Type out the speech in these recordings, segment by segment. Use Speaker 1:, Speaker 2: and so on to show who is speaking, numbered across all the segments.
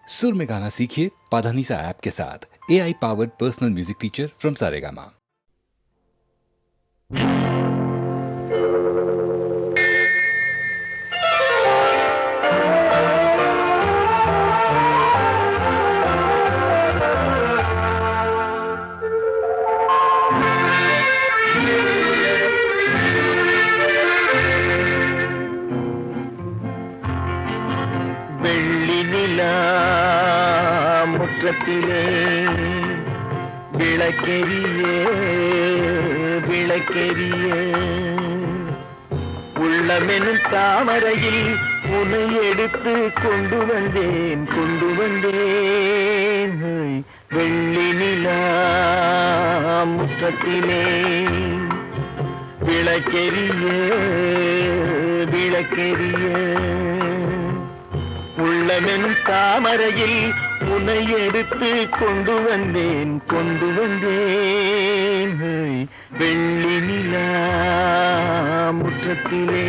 Speaker 1: सुर में गाना सीखिए पाधानीसा ऐप के साथ। AI powered personal music teacher from Saregama.
Speaker 2: வெள்ளி நிலா முற்றத்திலே விளக்கெரிய விளக்கெரிய உள்ளமெனும் தாமரையில் உன்னை எடுத்து கொண்டு வந்தேன் வெள்ளி நிலா முற்றத்திலே விளக்கெரிய விளக்கெரிய உள்ளமெனும் தாமரையில் உன்னை எடுத்து கொண்டு வந்தேன் வெள்ளி நிலா முற்றத்திலே.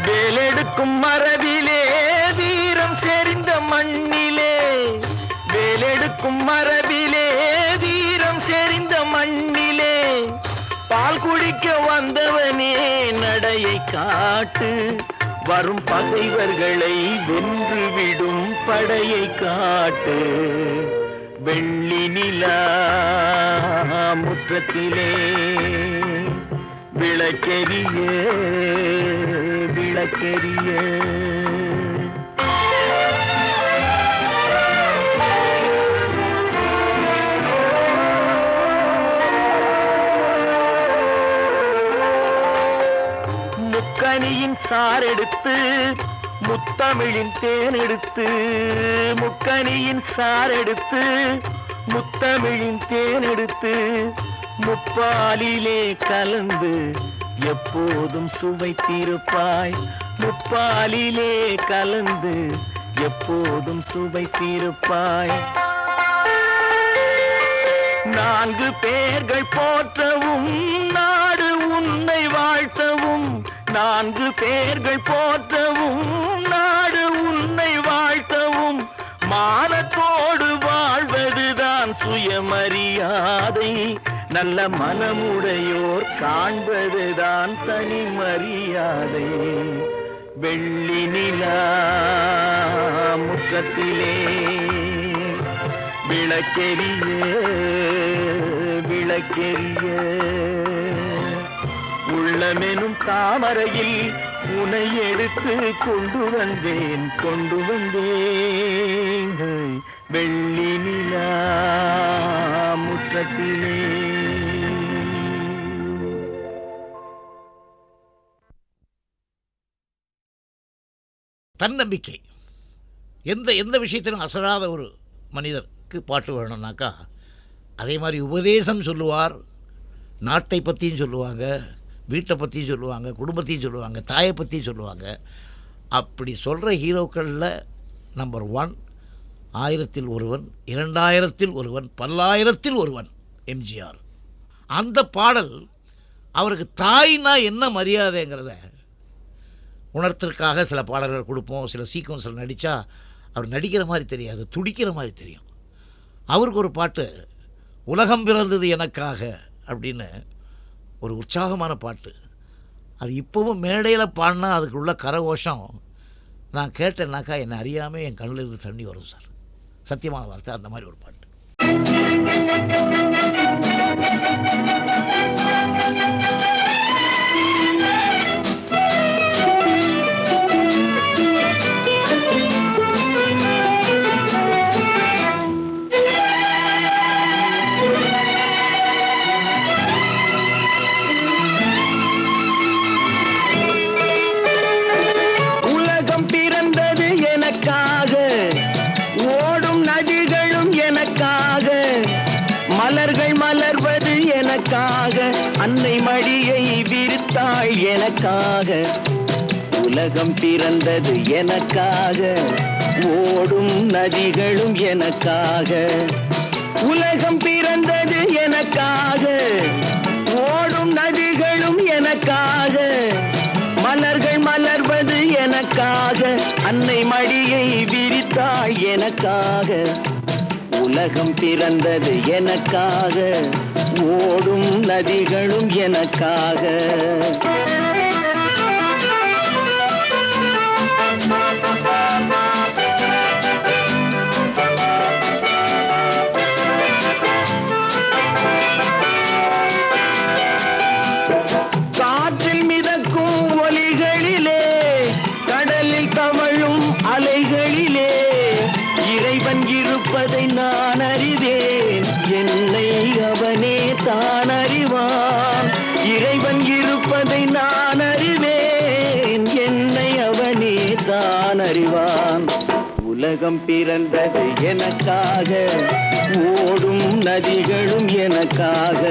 Speaker 2: வேலெடுக்கும் மரபிலே வீரம் செறிந்த மண்ணிலே, வேலெடுக்கும் மரபிலே வீரம் செறிந்த மண்ணிலே, பால் குடிக்க வந்தவனே நடையை காட்டு, வரும் பகைவர்களை வென்றுவிடும் படையை காட்டு. வெள்ளி நிலா முற்றத்திலே விளக்கெரிய விளக்கெரிய முக்கனியின் சாரெடுத்து முத்தமிழின் தேனெடுத்து, முக்கனியின் சாரெடுத்து முத்தமிழின் தேனெடுத்து, முப்பாலிலே கலந்து எப்போதும் சுவைத்திருப்பாய், முப்பாலிலே கலந்து எப்போதும் சுவைத்திருப்பாய். நான்கு பேர்கள் போற்றவும் நாடு உன்னை வாழ்த்தவும், நான்கு பேர்கள் போற்றவும் நாடு உன்னை வாழ்த்தவும், மானத்தோடு வாழ்வதுதான் சுயமரியாதை, நல்ல மனமுடையோர் காண்பதுதான் தனி மரியாதை. வெள்ளி நிலா முற்றத்திலே விளக்கெரிய விளக்கெரிய உள்ளமெனும் தாமரையில் உன்னை எடுத்து கொண்டு வந்தேன் வெள்ளி நிலா முற்றத்திலே.
Speaker 3: தன்னம்பிக்கை. எந்த விஷயத்திலும் அசராத ஒரு மனிதருக்கு பாட்டு வேணும்னாக்கா அதே மாதிரி உபதேசம் சொல்லுவார். நாட்டை பற்றியும் சொல்லுவாங்க, வீட்டை பற்றியும் சொல்லுவாங்க, குடும்பத்தையும் சொல்லுவாங்க, தாயை பற்றியும் சொல்லுவாங்க. அப்படி சொல்கிற ஹீரோக்களில் நம்பர் 1 1000ல் ஒருவன், 2000ல் ஒருவன், 10,000ல் ஒருவன் எம்ஜிஆர். அந்த பாடல் அவருக்கு தாய்னா என்ன மரியாதைங்கிறத உணர்த்திற்காக சில பாடல்கள் கொடுப்போம். சில சீக்வன்ஸில் நடித்தா அவர் நடிக்கிற மாதிரி தெரியாது, துடிக்கிற மாதிரி தெரியும். அவருக்கு ஒரு பாட்டு உலகம் பிறந்தது எனக்காக அப்படின்னு ஒரு உற்சாகமான பாட்டு. அது இப்போவும் மேடையில் பாடினா அதுக்கு உள்ள கரகோஷம் நான் கேட்டேன்னாக்கா என்னை அறியாமல் என் கண்ணில் இருந்து தண்ணி வரும் சார். சத்தியமான வார்த்தை. அந்த மாதிரி ஒரு பாட்டு.
Speaker 2: எனக்காக, அன்னை மடியை விரித்தாள் எனக்காக, உலகம் பிறந்தது எனக்காக, ஓடும் நதிகளும் எனக்காக, உலகம் பிறந்தது எனக்காக, ஓடும் நதிகளும் எனக்காக, மலர்கள் மலர்வது எனக்காக, அன்னை மடியை விரித்தாள் எனக்காக. உலகம் பிறந்தது எனக்காக, ஓடும் நதிகளும் எனக்காக. காற்றில் மிதக்கும் ஒலிகளிலே, கடலில் தவழும் அலைகளிலே, இறைவன் இருப்பதை நான் அறிவேன், என்னை அவனே தான் அறிவான். இறைவன் இருப்பதை நான் அறிவேன், என்னை அவனே தான் அறிவான். உலகம் பிறந்தது எனக்காக, ஓடும் நதிகளும் எனக்காக.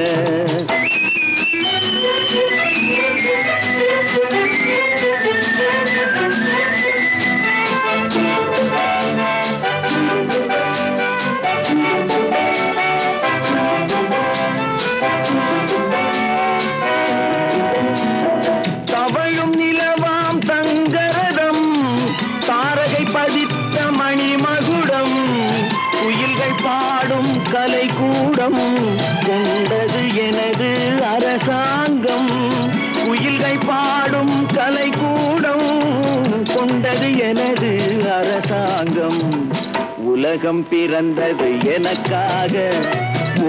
Speaker 2: தவழும் நிலவாம் தங்கரதம், தாரகை பதித்த மணிமகுடம், குயில்கள் பாடும் கலைக்கூடம், கொண்டது எனது அரசாங்கம். குயில்கள் பாடும் கலைக்கூடம், கொண்டது எனது அரசாங்கம். உலகம் பிறந்தது எனக்காக,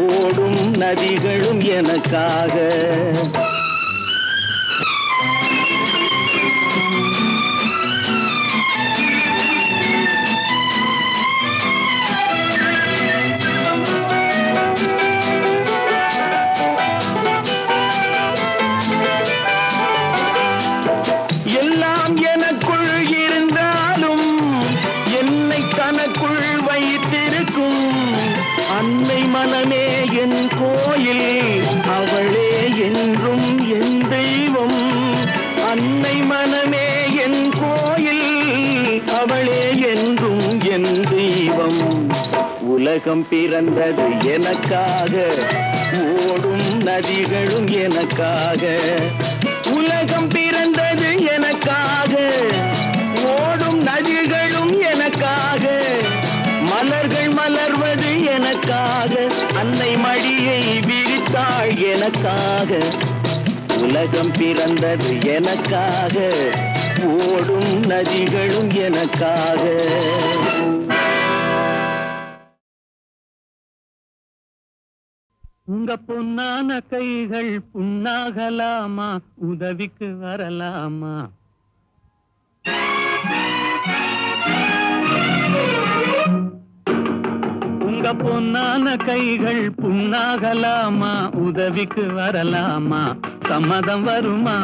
Speaker 2: ஓடும் நதிகளும் எனக்காக. எல்லாம் எனக்குள் இருந்தாலும் என்னை தனக்குள் வைத்திருக்கும் அன்னை மனமே என் கோயில், அவளே என்றும் என் தெய்வம். அன்னை மனமே என் கோயில், அவளே என்றும் என் தெய்வம். உலகம் பிறந்தது எனக்காக, ஓடும் நதிகளும் எனக்காக. உலகம் பிறந்தது எனக்காக, ஓடும் நதிகளும் எனக்காக, மலர்கள் மலர்வது எனக்காக, அன்னை மடியை விரித்தாள் எனக்காக. உலகம் பிறந்தது எனக்காக, ஓடும் நதிகளும் எனக்காக. உங்க பொன்னான கைகள் புண்ணாகலாமா, உதவிக்கு வரலாமா? உங்க பொன்னான கைகள் புண்ணாகலாமா, உதவிக்கு வரலாமா? சம்மதம் வருமா?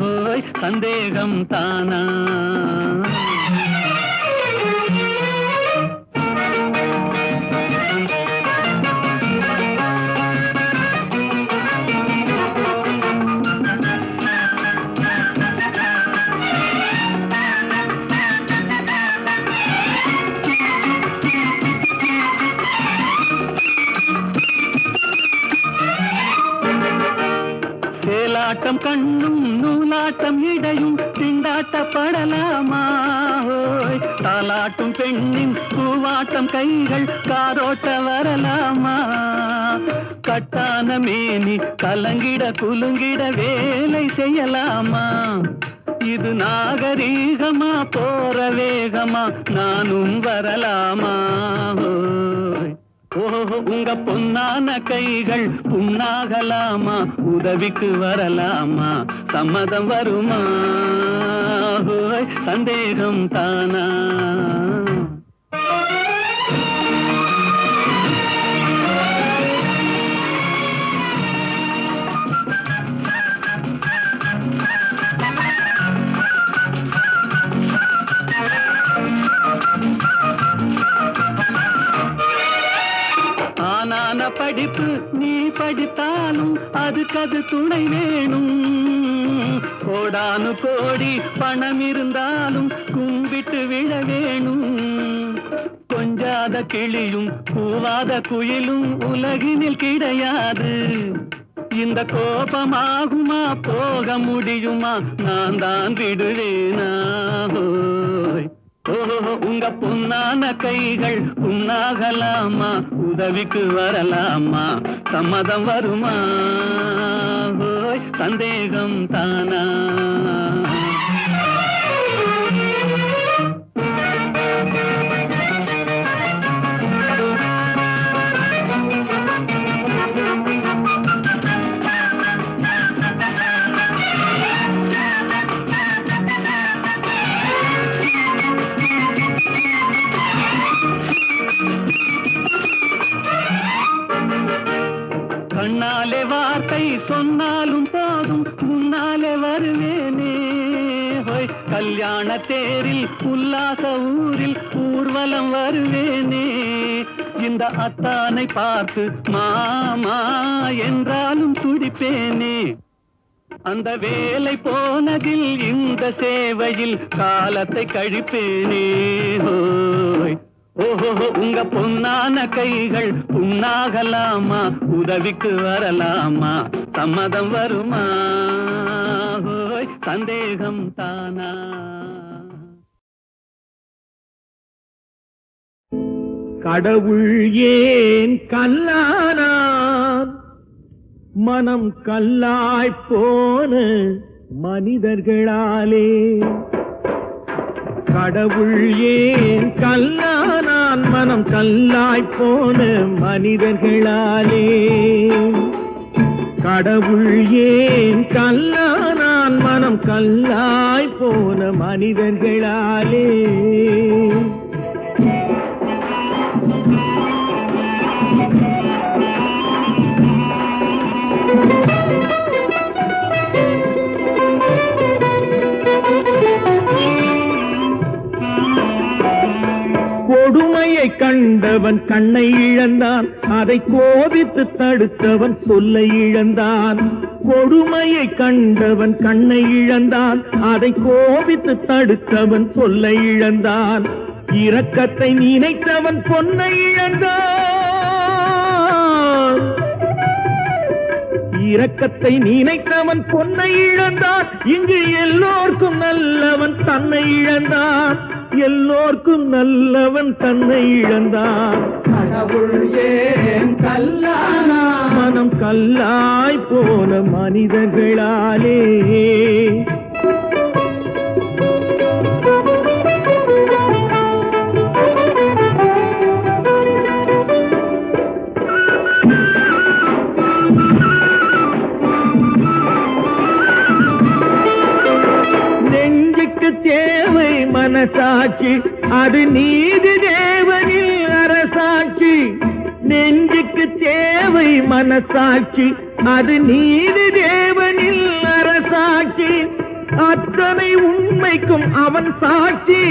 Speaker 2: ஹோய் சந்தேகம் தானா? சேலாட்டம் கண்ணும் நூலாட்டம் இடையும் திண்டாட்டப்படலாமா? தாலாட்டும் பெண்ணின் பூவாட்டம் கைகள் காரோட்ட வரலாமா? கட்டான மேனி கலங்கிட குலுங்கிட வேலை செய்யலாமா? இது நாகரீகமா போற வேகமா, நானும் வரலாமா? ஓஹோ உங்க பொன்னான கைகள் புண்ணாகலாமா, உதவிக்கு வரலாமா? சம்மதம் வருமா? ஹோய் சந்தேகம் தானா? படிப்பு நீ படித்தாலும் அதுக்கது துணை வேணும். கோடானு கோடி பணம் இருந்தாலும் கும்பிட்டு விழ வேணும். கொஞ்ச கொஞ்சாத கிளியும் கூவாத குயிலும் உலகினில் கிடையாது. இந்த கோபமாகுமா போக முடியுமா, நான் தான் விடுவேனா? உங்க பொன்னான கைகள் புண்ணாகலாமா, உதவிக்கு வரலாமா, சம்மதம் வருமா? சந்தேகம் தானா? கண்ணாலே வார்த்தை சொன்னாலும் போதும், முன்னாலே வருவேனே. ஹோய், கல்யாண தேரில் உல்லாச ஊரில் ஊர்வலம் வருவேனே. இந்த அத்தானை பார்த்து மாமா என்றாலும் துடிப்பேனே. அந்த வேலை போனதில் இந்த சேவையில் காலத்தை கழிப்பேனே. ஹோய், ஓஹோ, உங்க பொன்னான கைகள் புண்ணாகலாமா, உதவிக்கு வரலாமா, சம்மதம் வருமா? ஹோய், சந்தேகம் தானா?
Speaker 4: கடவுள் ஏன் கல்லானான், மனம் கல்லாய் போன மனிதர்களாலே. கடவுள் ஏன் கல்லானான், மனம் கல்லாய் போன மனிதர்களாலே. கடவுள் ஏன் கல்லானான், மனம் கல்லாய் போன மனிதர்களாலே. கொடுமையை கண்டவன் கண்ணை இழந்தான், அதை கோபித்து தடுத்தவன் சொல்லை இழந்தான். கொடுமையை கண்டவன் கண்ணை இழந்தான், அதை கோபித்து தடுத்தவன் சொல்லை இழந்தான். இரக்கத்தை நினைத்தவன் பொன்னை இழந்தான். இரக்கத்தை நினைத்தவன் பொன்னை இழந்தான். இங்கு எல்லோர்க்கும் நல்லவன் தன்னை இழந்தான். எல்லோர்க்கும் நல்லவன் தன்னை இழந்தான். கடவுள் ஏன் கல்லானா, மனம் கல்லாய் போன மனிதர்களாலே. தேவை மனசாட்சி, அது நீதி தேவனில் அரசாட்சி. நெஞ்சுக்கு தேவை மனசாட்சி, அது நீதி தேவனில் அரசாட்சி. அத்தனை உண்மைக்கும் அவன் சாட்சி,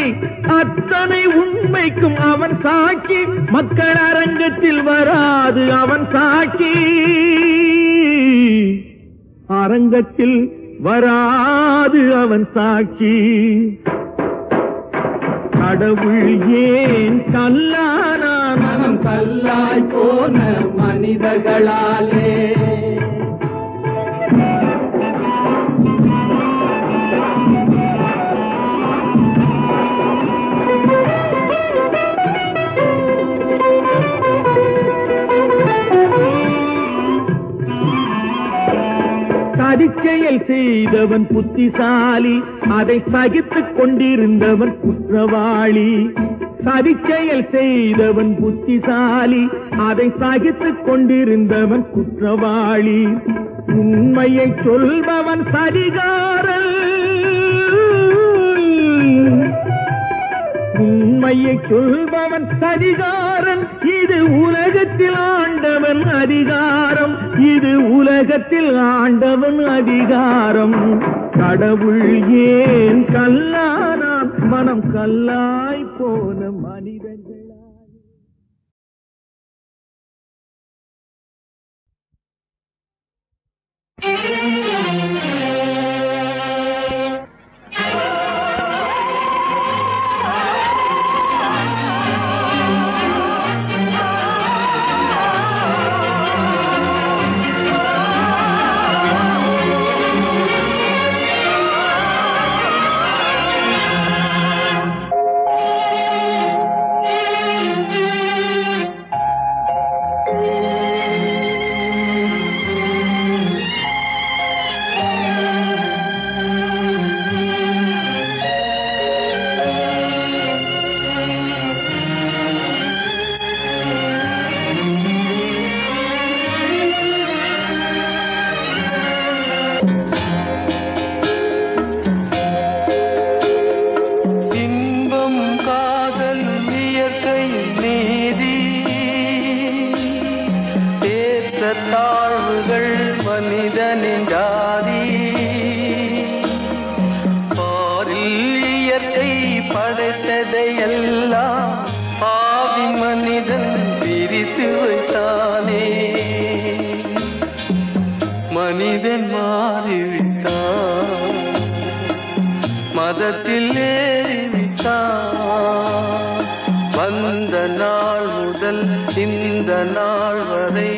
Speaker 4: அத்தனை உண்மைக்கும் அவன் சாட்சி. மக்கள் அரங்கத்தில் வராது அவன் சாட்சி, அரங்கத்தில் வராது அவன் சாட்சி. கடவுள் ஏன் கல்லானான், மனம் கல்லாய் போன மனிதர்களாலே. சதிச்செயல் செய்தவன் புத்திசாலி, அதை சகித்துக் கொண்டிருந்தவன் குற்றவாளி. சதிச்செயல் செய்தவன் புத்திசாலி, அதை சகித்துக் கொண்டிருந்தவன் குற்றவாளி. உண்மையை சொல்பவன் சரிகாரன், உண்மையை சொல்பவன் சரிகாரன். இது உலகத்தில் ஆண்டவன் அதிகாரம், இது உலகத்தில் ஆண்டவன் அதிகாரம். கடவுள் ஏன் கல்லானான், மனம் கல்லாய் போன மனிதர்களா.
Speaker 5: தாழ்வுகள் மனிதனின் ஜாதி பாரில் இயற்கை படைத்ததையெல்லாம் பாவி மனிதன் பிரித்து வைத்தானே மனிதன் மாறிவிட்டான் மதத்தில் ஏறிவிட்டான் வந்த நாள் முதல் இந்த நாள் வரை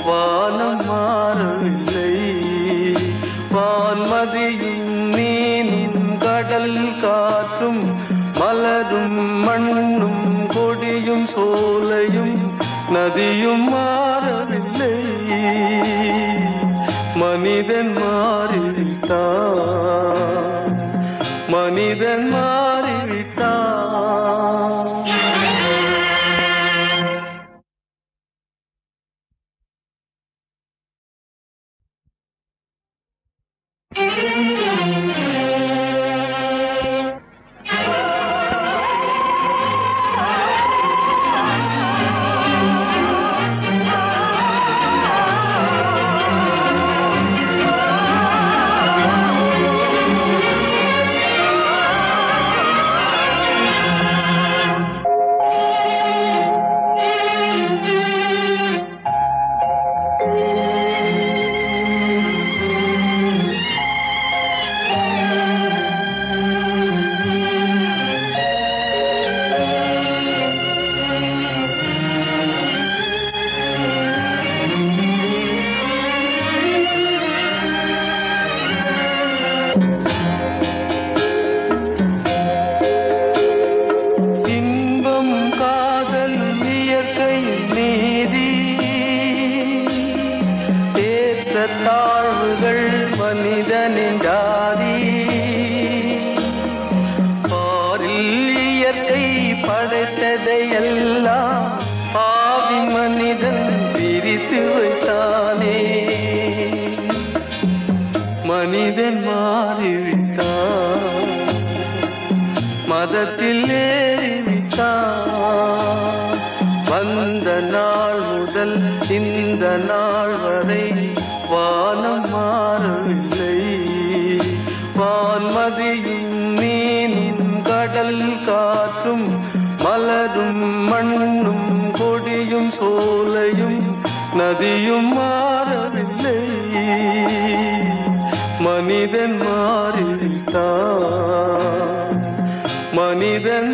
Speaker 5: வானம் மாறவில்லை வான்மதியும் மீனும் கடல் காற்றும் மலரும் மண்ணும் கொடியும் சோலையும் நதியும் மாறவில்லை மனிதன் மாறிவிட்டான் மனிதன் மாறிவிட்டான் தாழ்வுகள் மனிதனின் ஜாதி பாரில் இயற்கை படைத்ததையெல்லாம் பாவி மனிதன் பிரித்து வைத்தானே மனிதன் மாறிவிட்டான் மதத்தில் ஏறிவிட்டான் வந்த நாள் முதல் இந்த நாள் வரை வானம் மாறவில்லை வான்மதியும் மீனும் கடல் காற்றும் மலரும் மண்ணும் கொடியும் சோலையும் நதியும் மாறவில்லை மனிதன் மாறிவிட்டான் மனிதன்